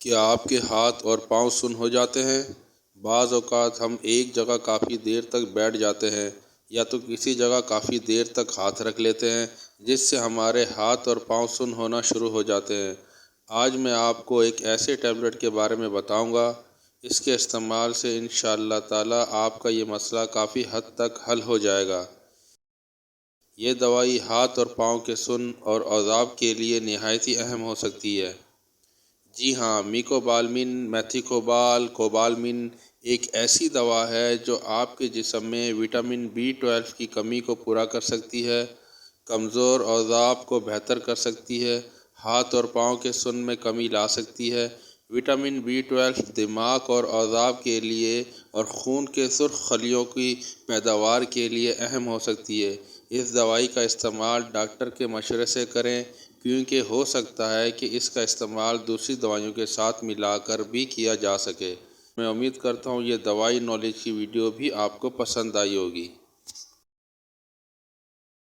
کیا آپ کے ہاتھ اور پاؤں سن ہو جاتے ہیں؟ بعض اوقات ہم ایک جگہ کافی دیر تک بیٹھ جاتے ہیں یا تو کسی جگہ کافی دیر تک ہاتھ رکھ لیتے ہیں جس سے ہمارے ہاتھ اور پاؤں سن ہونا شروع ہو جاتے ہیں۔ آج میں آپ کو ایک ایسے ٹیبلٹ کے بارے میں بتاؤں گا، اس کے استعمال سے انشاءاللہ تعالی آپ کا یہ مسئلہ کافی حد تک حل ہو جائے گا۔ یہ دوائی ہاتھ اور پاؤں کے سن اور اعصاب کے لیے نہایت ہی اہم ہو سکتی ہے۔ جی ہاں، میکوبالمین کوبالمین ایک ایسی دوا ہے جو آپ کے جسم میں وٹامن B12 کی کمی کو پورا کر سکتی ہے، کمزور اعصاب کو بہتر کر سکتی ہے، ہاتھ اور پاؤں کے سن میں کمی لا سکتی ہے۔ وٹامن B12 دماغ اور اعصاب کے لیے اور خون کے سرخ خلیوں کی پیداوار کے لیے اہم ہو سکتی ہے۔ اس دوائی کا استعمال ڈاکٹر کے مشورے سے کریں، کیونکہ ہو سکتا ہے کہ اس کا استعمال دوسری دوائیوں کے ساتھ ملا کر بھی کیا جا سکے۔ میں امید کرتا ہوں یہ دوائی نالج کی ویڈیو بھی آپ کو پسند آئی ہوگی۔